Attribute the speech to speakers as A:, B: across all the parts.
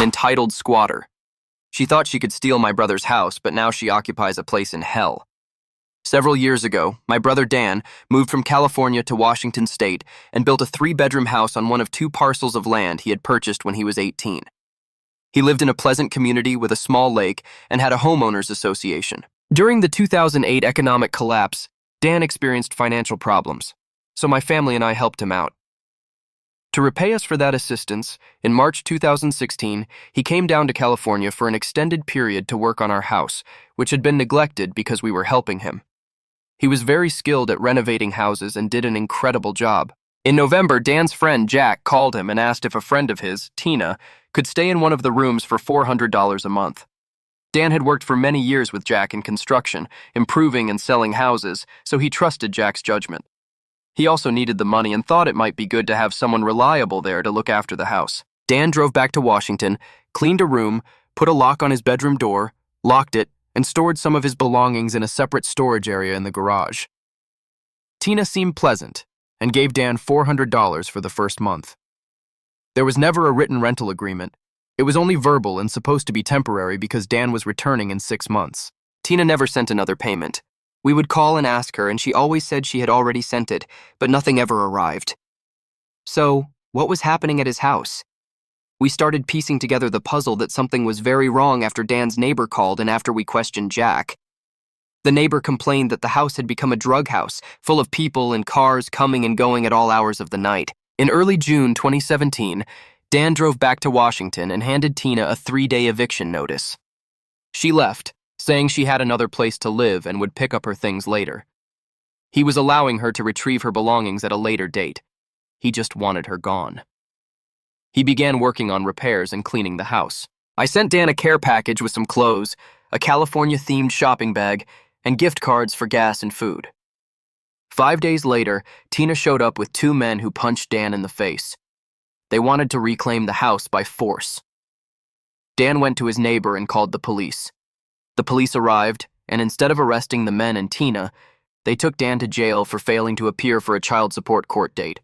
A: an entitled squatter. She thought she could steal my brother's house, but now she occupies a place in hell. Several years ago, my brother Dan moved from California to Washington State and built a 3-bedroom house on one of 2 parcels of land he had purchased when he was 18. He lived in a pleasant community with a small lake and had a homeowners association. During the 2008 economic collapse, Dan experienced financial problems, so my family and I helped him out. To repay us for that assistance, in March 2016, he came down to California for an extended period to work on our house, which had been neglected because we were helping him. He was very skilled at renovating houses and did an incredible job. In November, Dan's friend Jack called him and asked if a friend of his, Tina, could stay in one of the rooms for $400 a month. Dan had worked for many years with Jack in construction, improving and selling houses, so he trusted Jack's judgment. He also needed the money and thought it might be good to have someone reliable there to look after the house. Dan drove back to Washington, cleaned a room, put a lock on his bedroom door, locked it, and stored some of his belongings in a separate storage area in the garage. Tina seemed pleasant and gave Dan $400 for the first month. There was never a written rental agreement. It was only verbal and supposed to be temporary because Dan was returning in 6 months. Tina never sent another payment. We would call and ask her, and she always said she had already sent it, but nothing ever arrived. So, what was happening at his house? We started piecing together the puzzle that something was very wrong after Dan's neighbor called and after we questioned Jack. The neighbor complained that the house had become a drug house, full of people and cars coming and going at all hours of the night. In early June 2017, Dan drove back to Washington and handed Tina a 3-day eviction notice. She left, saying she had another place to live and would pick up her things later. He was allowing her to retrieve her belongings at a later date. He just wanted her gone. He began working on repairs and cleaning the house. I sent Dan a care package with some clothes, a California-themed shopping bag, and gift cards for gas and food. 5 days later, Tina showed up with 2 men who punched Dan in the face. They wanted to reclaim the house by force. Dan went to his neighbor and called the police. The police arrived, and instead of arresting the men and Tina, they took Dan to jail for failing to appear for a child support court date,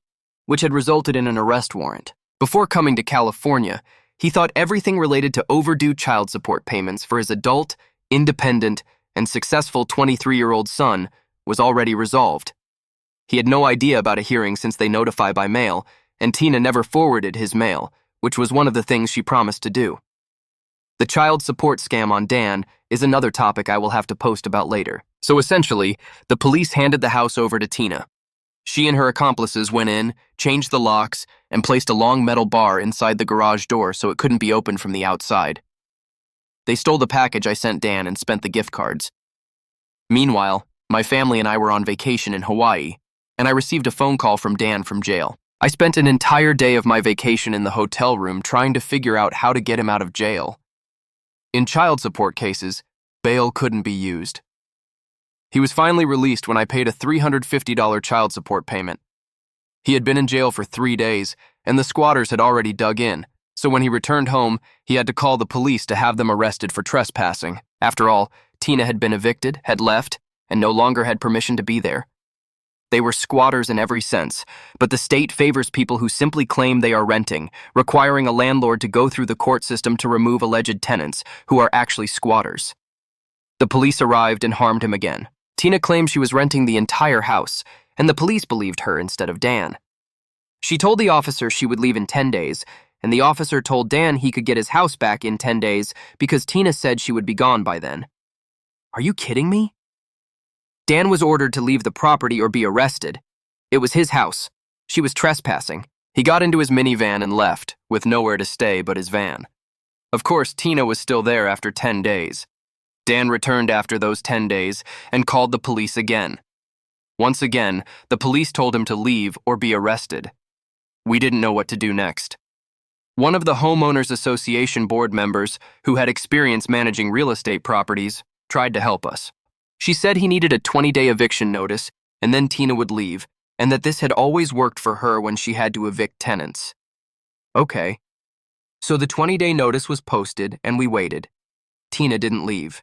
A: which had resulted in an arrest warrant. Before coming to California, he thought everything related to overdue child support payments for his adult, independent, and successful 23-year-old son was already resolved. He had no idea about a hearing since they notify by mail, and Tina never forwarded his mail, which was one of the things she promised to do. The child support scam on Dan is another topic I will have to post about later. So essentially, the police handed the house over to Tina. She and her accomplices went in, changed the locks, and placed a long metal bar inside the garage door so it couldn't be opened from the outside. They stole the package I sent Dan and spent the gift cards. Meanwhile, my family and I were on vacation in Hawaii, and I received a phone call from Dan from jail. I spent an entire day of my vacation in the hotel room trying to figure out how to get him out of jail. In child support cases, bail couldn't be used. He was finally released when I paid a $350 child support payment. He had been in jail for 3 days, and the squatters had already dug in, so when he returned home, he had to call the police to have them arrested for trespassing. After all, Tina had been evicted, had left, and no longer had permission to be there. They were squatters in every sense, but the state favors people who simply claim they are renting, requiring a landlord to go through the court system to remove alleged tenants, who are actually squatters. The police arrived and harmed him again. Tina claimed she was renting the entire house, and the police believed her instead of Dan. She told the officer she would leave in 10 days, and the officer told Dan he could get his house back in 10 days because Tina said she would be gone by then. Are you kidding me? Dan was ordered to leave the property or be arrested. It was his house. She was trespassing. He got into his minivan and left, with nowhere to stay but his van. Of course, Tina was still there after 10 days. Dan returned after those 10 days and called the police again. Once again, the police told him to leave or be arrested. We didn't know what to do next. One of the Homeowners Association board members, who had experience managing real estate properties, tried to help us. She said he needed a 20-day eviction notice, and then Tina would leave, and that this had always worked for her when she had to evict tenants. Okay. So the 20-day notice was posted, and we waited. Tina didn't leave.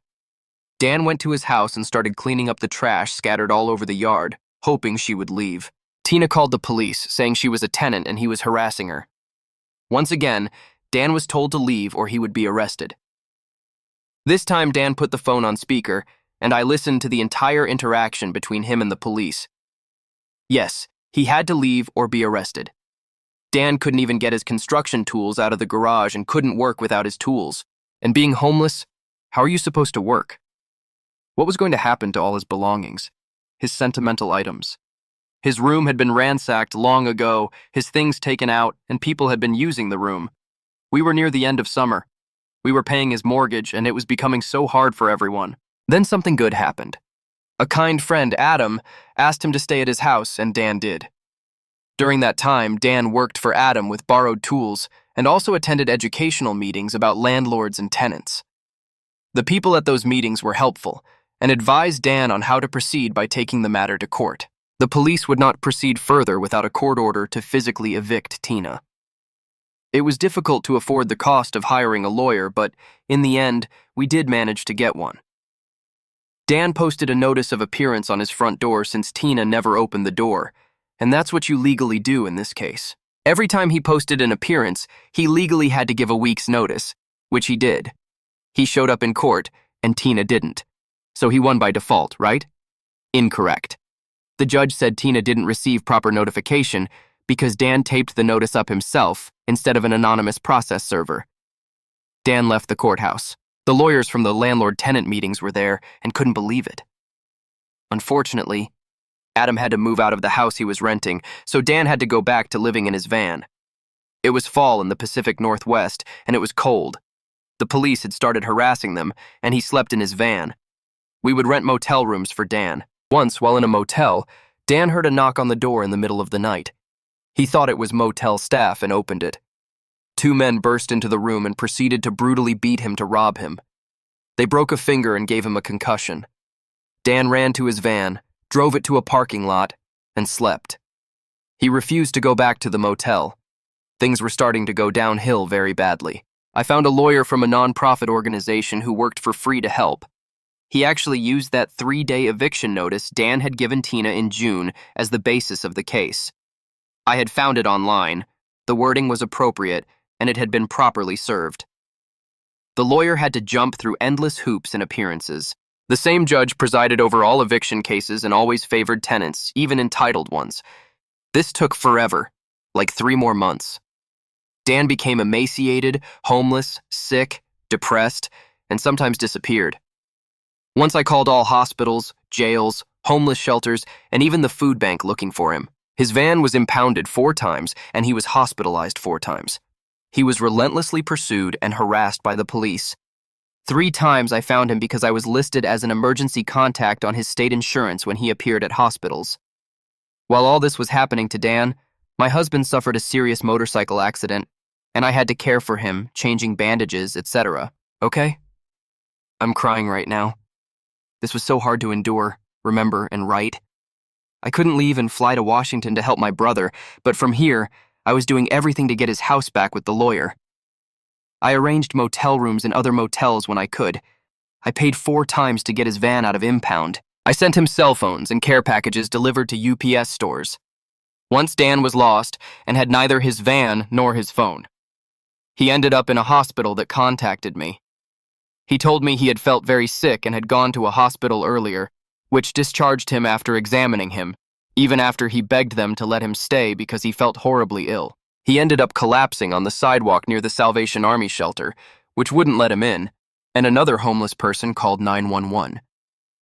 A: Dan went to his house and started cleaning up the trash scattered all over the yard, hoping she would leave. Tina called the police, saying she was a tenant and he was harassing her. Once again, Dan was told to leave or he would be arrested. This time, Dan put the phone on speaker, and I listened to the entire interaction between him and the police. Yes, he had to leave or be arrested. Dan couldn't even get his construction tools out of the garage and couldn't work without his tools. And being homeless, how are you supposed to work? What was going to happen to all his belongings, his sentimental items? His room had been ransacked long ago, his things taken out, and people had been using the room. We were near the end of summer. We were paying his mortgage, and it was becoming so hard for everyone. Then something good happened. A kind friend, Adam, asked him to stay at his house, and Dan did. During that time, Dan worked for Adam with borrowed tools and also attended educational meetings about landlords and tenants. The people at those meetings were helpful and advised Dan on how to proceed by taking the matter to court. The police would not proceed further without a court order to physically evict Tina. It was difficult to afford the cost of hiring a lawyer, but in the end, we did manage to get one. Dan posted a notice of appearance on his front door since Tina never opened the door, and that's what you legally do in this case. Every time he posted an appearance, he legally had to give a week's notice, which he did. He showed up in court, and Tina didn't. So he won by default, right? Incorrect. The judge said Tina didn't receive proper notification because Dan taped the notice up himself instead of an anonymous process server. Dan left the courthouse. The lawyers from the landlord-tenant meetings were there and couldn't believe it. Unfortunately, Adam had to move out of the house he was renting, so Dan had to go back to living in his van. It was fall in the Pacific Northwest, and it was cold. The police had started harassing them, and he slept in his van. We would rent motel rooms for Dan. Once, while in a motel, Dan heard a knock on the door in the middle of the night. He thought it was motel staff and opened it. 2 men burst into the room and proceeded to brutally beat him to rob him. They broke a finger and gave him a concussion. Dan ran to his van, drove it to a parking lot, and slept. He refused to go back to the motel. Things were starting to go downhill very badly. I found a lawyer from a non-profit organization who worked for free to help. He actually used that 3-day eviction notice Dan had given Tina in June as the basis of the case. I had found it online. The wording was appropriate, and it had been properly served. The lawyer had to jump through endless hoops and appearances. The same judge presided over all eviction cases and always favored tenants, even entitled ones. This took forever, like 3 more months. Dan became emaciated, homeless, sick, depressed, and sometimes disappeared. Once I called all hospitals, jails, homeless shelters, and even the food bank looking for him. His van was impounded 4 times, and he was hospitalized 4 times. He was relentlessly pursued and harassed by the police. 3 times I found him because I was listed as an emergency contact on his state insurance when he appeared at hospitals. While all this was happening to Dan, my husband suffered a serious motorcycle accident, and I had to care for him, changing bandages, etc. Okay? I'm crying right now. This was so hard to endure, remember, and write. I couldn't leave and fly to Washington to help my brother, but from here, I was doing everything to get his house back with the lawyer. I arranged motel rooms in other motels when I could. I paid 4 times to get his van out of impound. I sent him cell phones and care packages delivered to UPS stores. Once Dan was lost and had neither his van nor his phone. He ended up in a hospital that contacted me. He told me he had felt very sick and had gone to a hospital earlier, which discharged him after examining him, even after he begged them to let him stay because he felt horribly ill. He ended up collapsing on the sidewalk near the Salvation Army shelter, which wouldn't let him in, and another homeless person called 911.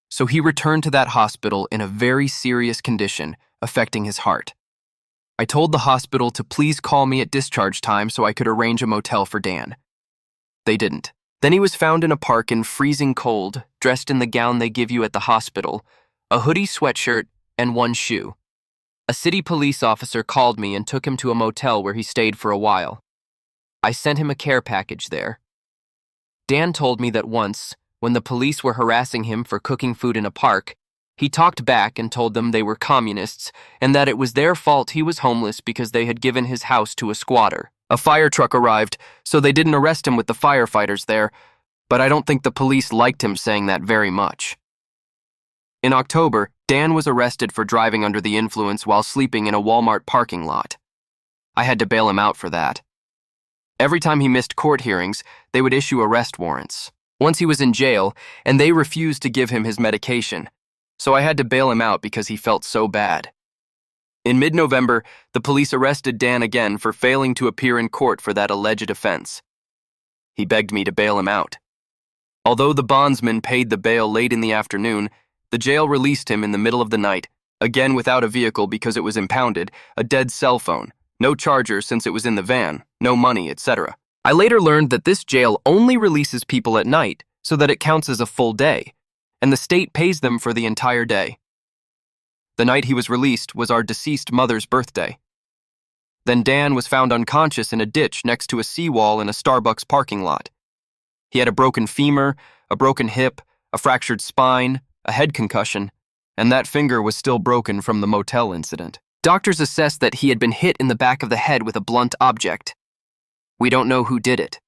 A: So he returned to that hospital in a very serious condition, affecting his heart. I told the hospital to please call me at discharge time so I could arrange a motel for Dan. They didn't. Then he was found in a park in freezing cold, dressed in the gown they give you at the hospital, a hoodie sweatshirt, and 1 shoe. A city police officer called me and took him to a motel where he stayed for a while. I sent him a care package there. Dan told me that once, when the police were harassing him for cooking food in a park, he talked back and told them they were communists and that it was their fault he was homeless because they had given his house to a squatter. A fire truck arrived, so they didn't arrest him with the firefighters there, but I don't think the police liked him saying that very much. In October, Dan was arrested for driving under the influence while sleeping in a Walmart parking lot. I had to bail him out for that. Every time he missed court hearings, they would issue arrest warrants. Once he was in jail, and they refused to give him his medication, so I had to bail him out because he felt so bad. In mid-November, the police arrested Dan again for failing to appear in court for that alleged offense. He begged me to bail him out. Although the bondsman paid the bail late in the afternoon, the jail released him in the middle of the night, again without a vehicle because it was impounded, a dead cell phone, no charger since it was in the van, no money, etc. I later learned that this jail only releases people at night so that it counts as a full day, and the state pays them for the entire day. The night he was released was our deceased mother's birthday. Then Dan was found unconscious in a ditch next to a seawall in a Starbucks parking lot. He had a broken femur, a broken hip, a fractured spine, a head concussion, and that finger was still broken from the motel incident. Doctors assessed that he had been hit in the back of the head with a blunt object. We don't know who did it.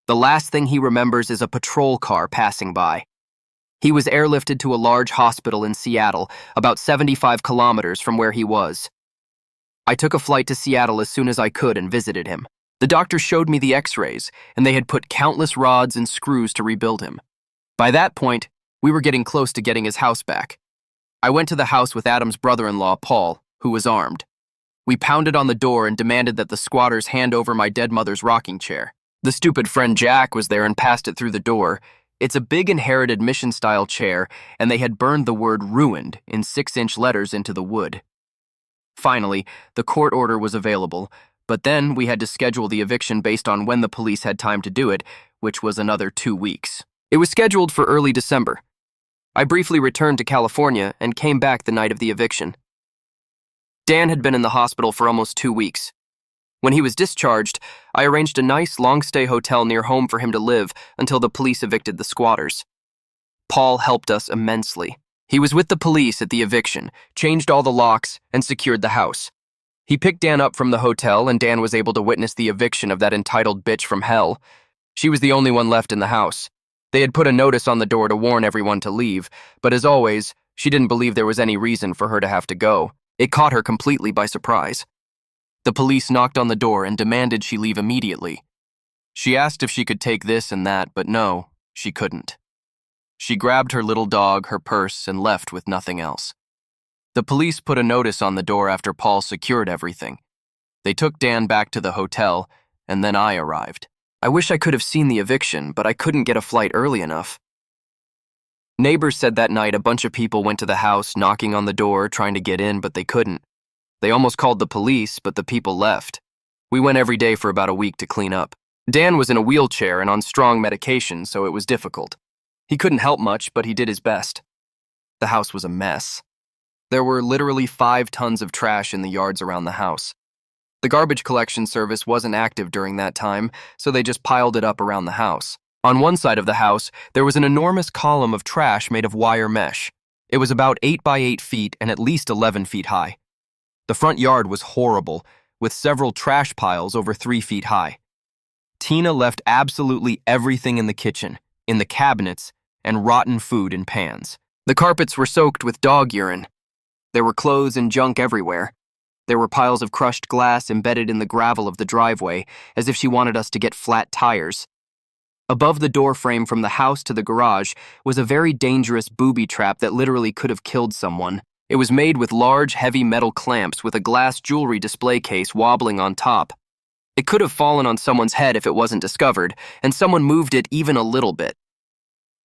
A: The last thing he remembers is a patrol car passing by. He was airlifted to a large hospital in Seattle, about 75 kilometers from where he was. I took a flight to Seattle as soon as I could and visited him. The doctor showed me the x-rays, and they had put countless rods and screws to rebuild him. By that point, we were getting close to getting his house back. I went to the house with Adam's brother-in-law, Paul, who was armed. We pounded on the door and demanded that the squatters hand over my dead mother's rocking chair. The stupid friend Jack was there and passed it through the door. It's a big inherited mission-style chair, and they had burned the word ruined in 6-inch letters into the wood. Finally, the court order was available, but then we had to schedule the eviction based on when the police had time to do it, which was another 2 weeks. It was scheduled for early December. I briefly returned to California and came back the night of the eviction. Dan had been in the hospital for almost 2 weeks. When he was discharged, I arranged a nice long-stay hotel near home for him to live until the police evicted the squatters. Paul helped us immensely. He was with the police at the eviction, changed all the locks, and secured the house. He picked Dan up from the hotel, and Dan was able to witness the eviction of that entitled bitch from hell. She was the only one left in the house. They had put a notice on the door to warn everyone to leave, but as always, she didn't believe there was any reason for her to have to go. It caught her completely by surprise. The police knocked on the door and demanded she leave immediately. She asked if she could take this and that, but no, she couldn't. She grabbed her little dog, her purse, and left with nothing else. The police put a notice on the door after Paul secured everything. They took Dan back to the hotel, and then I arrived. I wish I could have seen the eviction, but I couldn't get a flight early enough. Neighbors said that night a bunch of people went to the house knocking on the door, trying to get in, but they couldn't. They almost called the police, but the people left. We went every day for about a week to clean up. Dan was in a wheelchair and on strong medication, so it was difficult. He couldn't help much, but he did his best. The house was a mess. There were literally 5 tons of trash in the yards around the house. The garbage collection service wasn't active during that time, so they just piled it up around the house. On one side of the house, there was an enormous column of trash made of wire mesh. It was about 8 by 8 feet and at least 11 feet high. The front yard was horrible, with several trash piles over 3 feet high. Tina left absolutely everything in the kitchen, in the cabinets, and rotten food in pans. The carpets were soaked with dog urine. There were clothes and junk everywhere. There were piles of crushed glass embedded in the gravel of the driveway, as if she wanted us to get flat tires. Above the door frame from the house to the garage was a very dangerous booby trap that literally could have killed someone. It was made with large, heavy metal clamps with a glass jewelry display case wobbling on top. It could have fallen on someone's head if it wasn't discovered, and someone moved it even a little bit.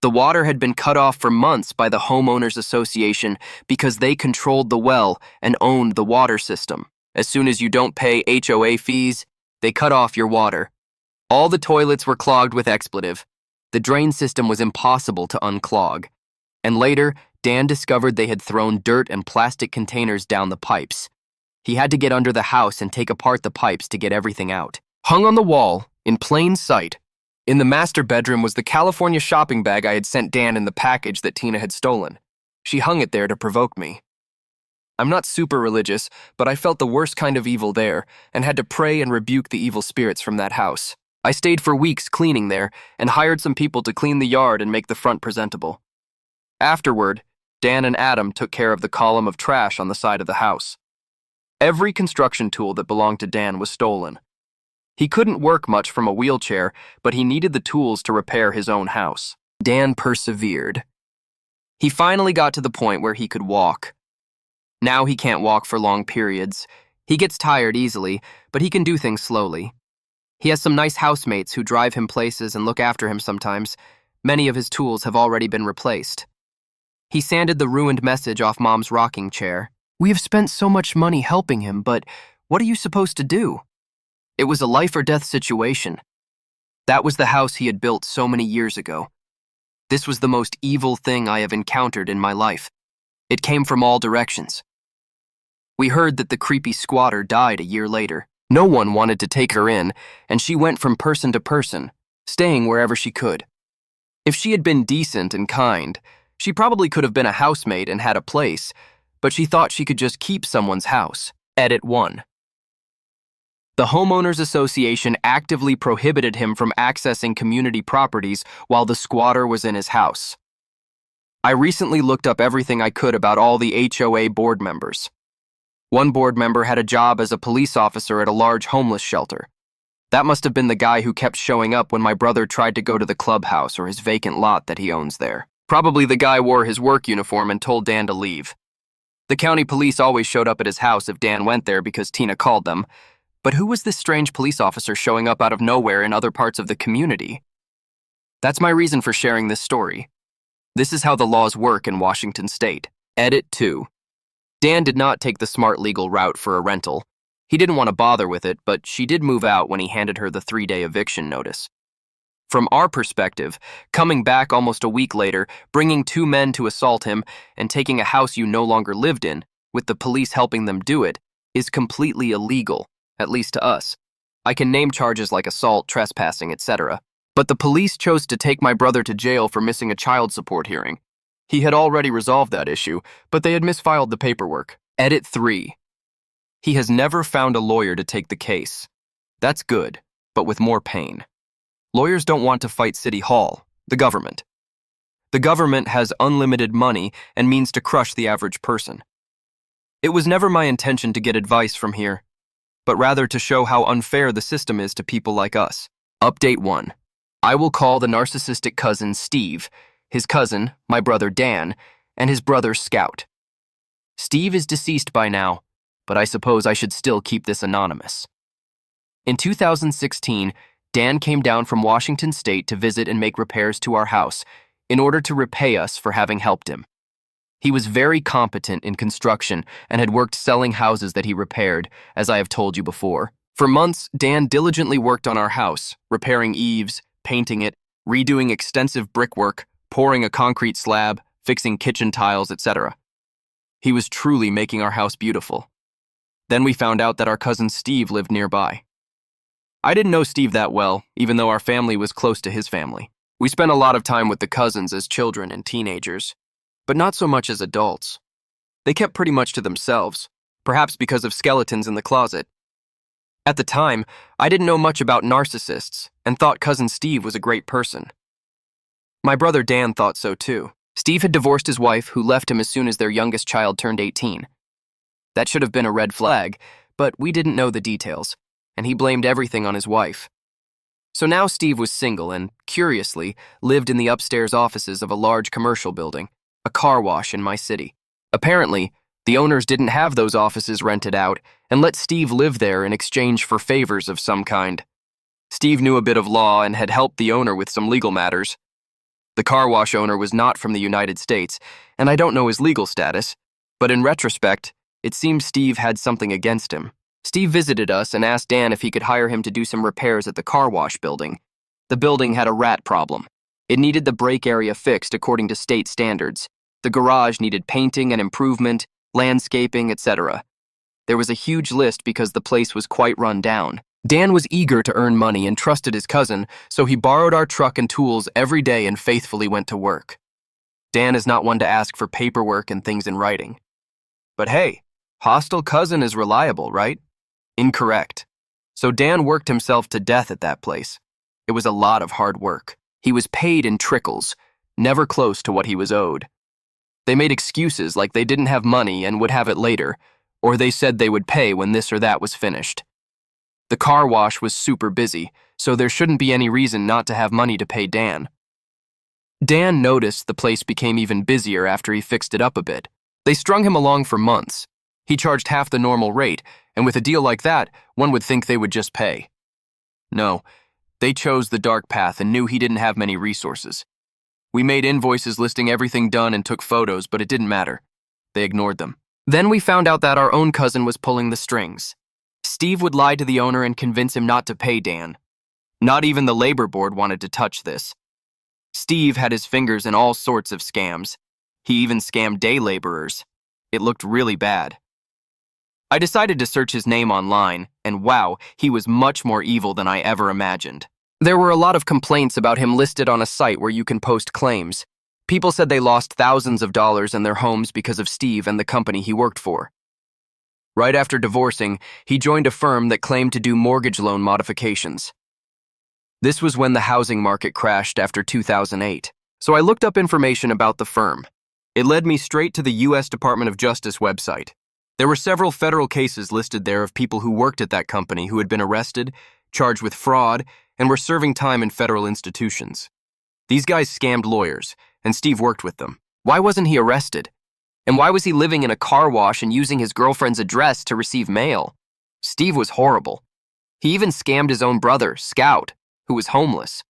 A: The water had been cut off for months by the Homeowners Association because they controlled the well and owned the water system. As soon as you don't pay HOA fees, they cut off your water. All the toilets were clogged with expletive. The drain system was impossible to unclog. And later, Dan discovered they had thrown dirt and plastic containers down the pipes. He had to get under the house and take apart the pipes to get everything out. Hung on the wall, in plain sight, in the master bedroom was the California shopping bag I had sent Dan in the package that Tina had stolen. She hung it there to provoke me. I'm not super religious, but I felt the worst kind of evil there and had to pray and rebuke the evil spirits from that house. I stayed for weeks cleaning there and hired some people to clean the yard and make the front presentable. Afterward, Dan and Adam took care of the column of trash on the side of the house. Every construction tool that belonged to Dan was stolen. He couldn't work much from a wheelchair, but he needed the tools to repair his own house. Dan persevered. He finally got to the point where he could walk. Now he can't walk for long periods. He gets tired easily, but he can do things slowly. He has some nice housemates who drive him places and look after him sometimes. Many of his tools have already been replaced. He sanded the ruined message off Mom's rocking chair. We have spent so much money helping him, but what are you supposed to do? It was a life or death situation. That was the house he had built so many years ago. This was the most evil thing I have encountered in my life. It came from all directions. We heard that the creepy squatter died a year later. No one wanted to take her in, and she went from person to person, staying wherever she could. If she had been decent and kind, she probably could have been a housemaid and had a place, but she thought she could just keep someone's house. Edit 1. The Homeowners Association actively prohibited him from accessing community properties while the squatter was in his house. I recently looked up everything I could about all the HOA board members. One board member had a job as a police officer at a large homeless shelter. That must have been the guy who kept showing up when my brother tried to go to the clubhouse or his vacant lot that he owns there. Probably the guy wore his work uniform and told Dan to leave. The county police always showed up at his house if Dan went there because Tina called them. But who was this strange police officer showing up out of nowhere in other parts of the community? That's my reason for sharing this story. This is how the laws work in Washington State. Edit 2. Dan did not take the smart legal route for a rental. He didn't want to bother with it, but she did move out when he handed her the 3-day eviction notice. From our perspective, coming back almost a week later, bringing 2 men to assault him, and taking a house you no longer lived in, with the police helping them do it, is completely illegal, at least to us. I can name charges like assault, trespassing, etc. But the police chose to take my brother to jail for missing a child support hearing. He had already resolved that issue, but they had misfiled the paperwork. Edit 3. He has never found a lawyer to take the case. That's good, but with more pain. Lawyers don't want to fight City Hall, the government. The government has unlimited money and means to crush the average person. It was never my intention to get advice from here, but rather to show how unfair the system is to people like us. Update 1. I will call the narcissistic cousin Steve, his cousin, my brother Dan, and his brother Scout. Steve is deceased by now, but I suppose I should still keep this anonymous. In 2016, Dan came down from Washington State to visit and make repairs to our house in order to repay us for having helped him. He was very competent in construction and had worked selling houses that he repaired, as I have told you before. For months, Dan diligently worked on our house, repairing eaves, painting it, redoing extensive brickwork, pouring a concrete slab, fixing kitchen tiles, etc. He was truly making our house beautiful. Then we found out that our cousin Steve lived nearby. I didn't know Steve that well, even though our family was close to his family. We spent a lot of time with the cousins as children and teenagers, but not so much as adults. They kept pretty much to themselves, perhaps because of skeletons in the closet. At the time, I didn't know much about narcissists and thought cousin Steve was a great person. My brother Dan thought so too. Steve had divorced his wife, who left him as soon as their youngest child turned 18. That should have been a red flag, but we didn't know the details, and he blamed everything on his wife. So now Steve was single and, curiously, lived in the upstairs offices of a large commercial building, a car wash in my city. Apparently, the owners didn't have those offices rented out and let Steve live there in exchange for favors of some kind. Steve knew a bit of law and had helped the owner with some legal matters. The car wash owner was not from the United States, and I don't know his legal status, but in retrospect, it seems Steve had something against him. Steve visited us and asked Dan if he could hire him to do some repairs at the car wash building. The building had a rat problem. It needed the brake area fixed according to state standards. The garage needed painting and improvement, landscaping, etc. There was a huge list because the place was quite run down. Dan was eager to earn money and trusted his cousin, so he borrowed our truck and tools every day and faithfully went to work. Dan is not one to ask for paperwork and things in writing. But hey, hostile cousin is reliable, right? Incorrect. So Dan worked himself to death at that place. It was a lot of hard work. He was paid in trickles, never close to what he was owed. They made excuses like they didn't have money and would have it later, or they said they would pay when this or that was finished. The car wash was super busy, so there shouldn't be any reason not to have money to pay Dan. Dan noticed the place became even busier after he fixed it up a bit. They strung him along for months. He charged half the normal rate, and with a deal like that, one would think they would just pay. No, they chose the dark path and knew he didn't have many resources. We made invoices listing everything done and took photos, but it didn't matter. They ignored them. Then we found out that our own cousin was pulling the strings. Steve would lie to the owner and convince him not to pay Dan. Not even the labor board wanted to touch this. Steve had his fingers in all sorts of scams. He even scammed day laborers. It looked really bad. I decided to search his name online, and wow, he was much more evil than I ever imagined. There were a lot of complaints about him listed on a site where you can post claims. People said they lost thousands of dollars in their homes because of Steve and the company he worked for. Right after divorcing, he joined a firm that claimed to do mortgage loan modifications. This was when the housing market crashed after 2008, so I looked up information about the firm. It led me straight to the U.S. Department of Justice website. There were several federal cases listed there of people who worked at that company who had been arrested, charged with fraud, and were serving time in federal institutions. These guys scammed lawyers, and Steve worked with them. Why wasn't he arrested? And why was he living in a car wash and using his girlfriend's address to receive mail? Steve was horrible. He even scammed his own brother, Scout, who was homeless.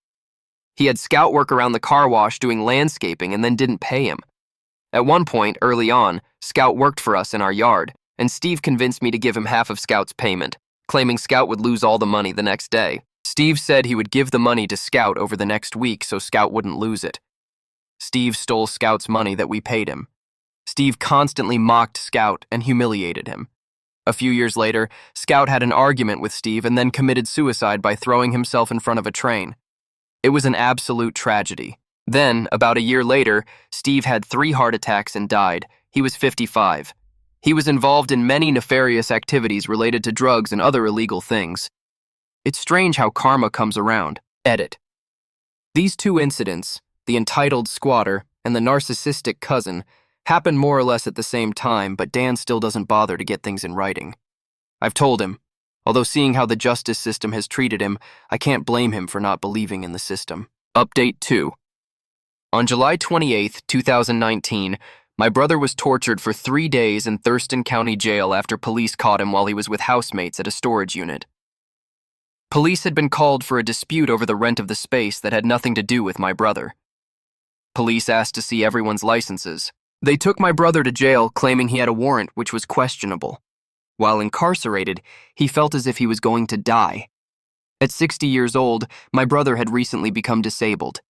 A: He had Scout work around the car wash doing landscaping and then didn't pay him. At one point, early on, Scout worked for us in our yard, and Steve convinced me to give him half of Scout's payment, claiming Scout would lose all the money the next day. Steve said he would give the money to Scout over the next week so Scout wouldn't lose it. Steve stole Scout's money that we paid him. Steve constantly mocked Scout and humiliated him. A few years later, Scout had an argument with Steve and then committed suicide by throwing himself in front of a train. It was an absolute tragedy. Then, about a year later, Steve had 3 heart attacks and died. He was 55. He was involved in many nefarious activities related to drugs and other illegal things. It's strange how karma comes around. Edit. These 2 incidents, the entitled squatter and the narcissistic cousin, happened more or less at the same time, but Dan still doesn't bother to get things in writing. I've told him, although seeing how the justice system has treated him, I can't blame him for not believing in the system. Update 2. On July 28, 2019, my brother was tortured for 3 days in Thurston County Jail after police caught him while he was with housemates at a storage unit. Police had been called for a dispute over the rent of the space that had nothing to do with my brother. Police asked to see everyone's licenses. They took my brother to jail, claiming he had a warrant which was questionable. While incarcerated, he felt as if he was going to die. At 60 years old, my brother had recently become disabled.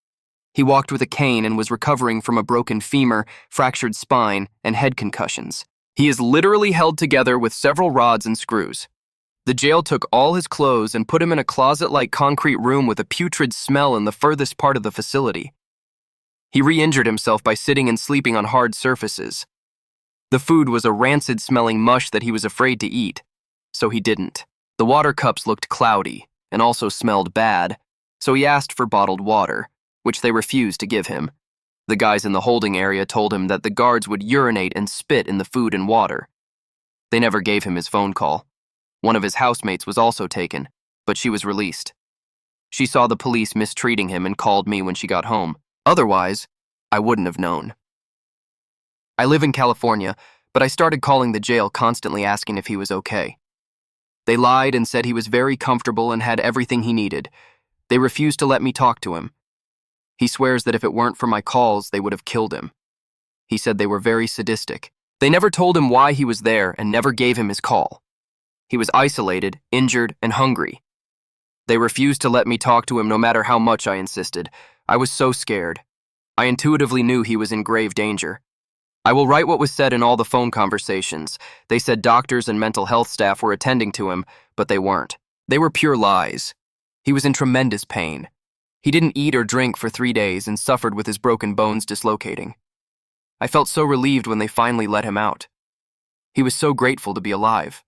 A: He walked with a cane and was recovering from a broken femur, fractured spine, and head concussions. He is literally held together with several rods and screws. The jail took all his clothes and put him in a closet-like concrete room with a putrid smell in the furthest part of the facility. He re-injured himself by sitting and sleeping on hard surfaces. The food was a rancid-smelling mush that he was afraid to eat, so he didn't. The water cups looked cloudy and also smelled bad, so he asked for bottled water, which they refused to give him. The guys in the holding area told him that the guards would urinate and spit in the food and water. They never gave him his phone call. One of his housemates was also taken, but she was released. She saw the police mistreating him and called me when she got home. Otherwise, I wouldn't have known. I live in California, but I started calling the jail constantly asking if he was okay. They lied and said he was very comfortable and had everything he needed. They refused to let me talk to him. He swears that if it weren't for my calls, they would have killed him. He said they were very sadistic. They never told him why he was there and never gave him his call. He was isolated, injured, and hungry. They refused to let me talk to him no matter how much I insisted. I was so scared. I intuitively knew he was in grave danger. I will write what was said in all the phone conversations. They said doctors and mental health staff were attending to him, but they weren't. They were pure lies. He was in tremendous pain. He didn't eat or drink for 3 days and suffered with his broken bones dislocating. I felt so relieved when they finally let him out. He was so grateful to be alive.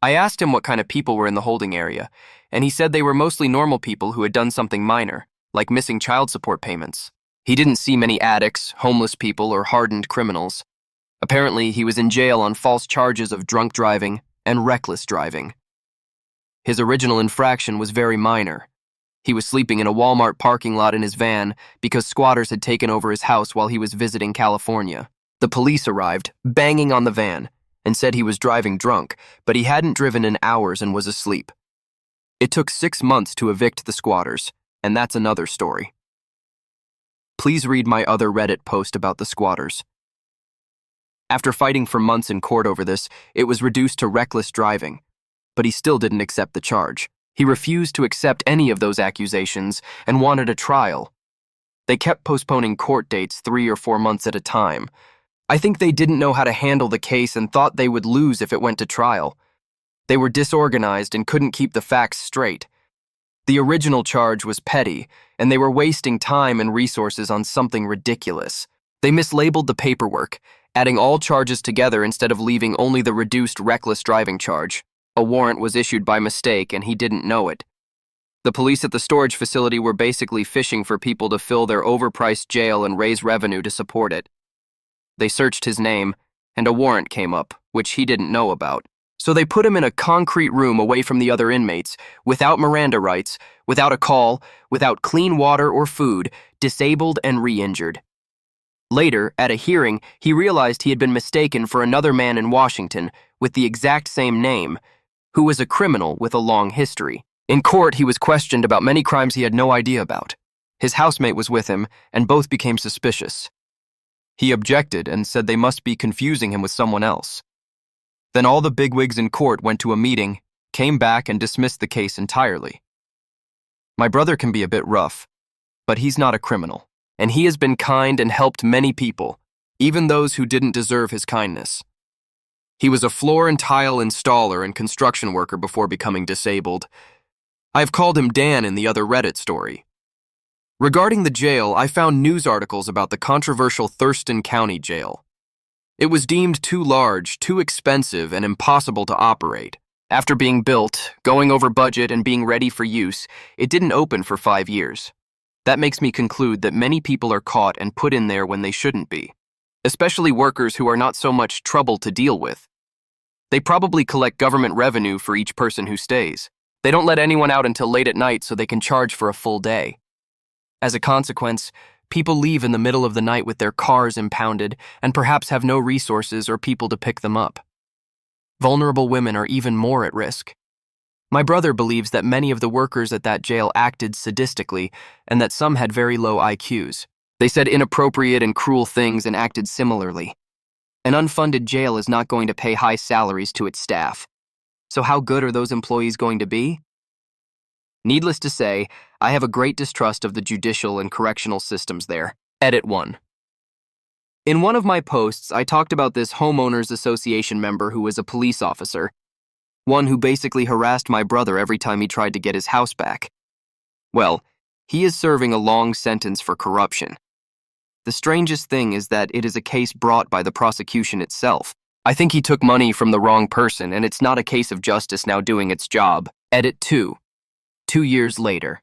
A: I asked him what kind of people were in the holding area, and he said they were mostly normal people who had done something minor, like missing child support payments. He didn't see many addicts, homeless people, or hardened criminals. Apparently, he was in jail on false charges of drunk driving and reckless driving. His original infraction was very minor. He was sleeping in a Walmart parking lot in his van because squatters had taken over his house while he was visiting California. The police arrived, banging on the van, and said he was driving drunk, but he hadn't driven in hours and was asleep. It took 6 months to evict the squatters, and that's another story. Please read my other Reddit post about the squatters. After fighting for months in court over this, it was reduced to reckless driving, but he still didn't accept the charge. He refused to accept any of those accusations and wanted a trial. They kept postponing court dates 3 or 4 months at a time. I think they didn't know how to handle the case and thought they would lose if it went to trial. They were disorganized and couldn't keep the facts straight. The original charge was petty, and they were wasting time and resources on something ridiculous. They mislabeled the paperwork, adding all charges together instead of leaving only the reduced reckless driving charge. A warrant was issued by mistake, and he didn't know it. The police at the storage facility were basically fishing for people to fill their overpriced jail and raise revenue to support it. They searched his name, and a warrant came up, which he didn't know about. So they put him in a concrete room away from the other inmates, without Miranda rights, without a call, without clean water or food, disabled and re-injured. Later, at a hearing, he realized he had been mistaken for another man in Washington with the exact same name, who was a criminal with a long history. In court, he was questioned about many crimes he had no idea about. His housemate was with him, and both became suspicious. He objected and said they must be confusing him with someone else. Then all the bigwigs in court went to a meeting, came back, and dismissed the case entirely. My brother can be a bit rough, but he's not a criminal, and he has been kind and helped many people, even those who didn't deserve his kindness. He was a floor and tile installer and construction worker before becoming disabled. I've called him Dan in the other Reddit story. Regarding the jail, I found news articles about the controversial Thurston County Jail. It was deemed too large, too expensive, and impossible to operate. After being built, going over budget, and being ready for use, it didn't open for 5 years. That makes me conclude that many people are caught and put in there when they shouldn't be, especially workers who are not so much trouble to deal with. They probably collect government revenue for each person who stays. They don't let anyone out until late at night so they can charge for a full day. As a consequence, people leave in the middle of the night with their cars impounded and perhaps have no resources or people to pick them up. Vulnerable women are even more at risk. My brother believes that many of the workers at that jail acted sadistically and that some had very low IQs. They said inappropriate and cruel things and acted similarly. An unfunded jail is not going to pay high salaries to its staff. So how good are those employees going to be? Needless to say, I have a great distrust of the judicial and correctional systems there. Edit 1. In one of my posts, I talked about this Homeowners Association member who was a police officer, one who basically harassed my brother every time he tried to get his house back. Well, he is serving a long sentence for corruption. The strangest thing is that it is a case brought by the prosecution itself. I think he took money from the wrong person, and it's not a case of justice now doing its job. Edit 2. 2 years later.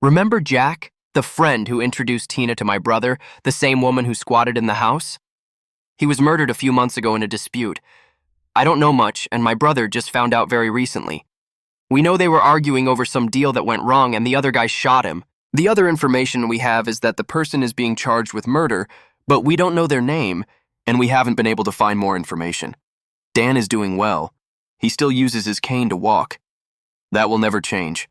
A: Remember Jack, the friend who introduced Tina to my brother, the same woman who squatted in the house? He was murdered a few months ago in a dispute. I don't know much, and my brother just found out very recently. We know they were arguing over some deal that went wrong, and the other guy shot him. The other information we have is that the person is being charged with murder, but we don't know their name, and we haven't been able to find more information. Dan is doing well. He still uses his cane to walk. That will never change.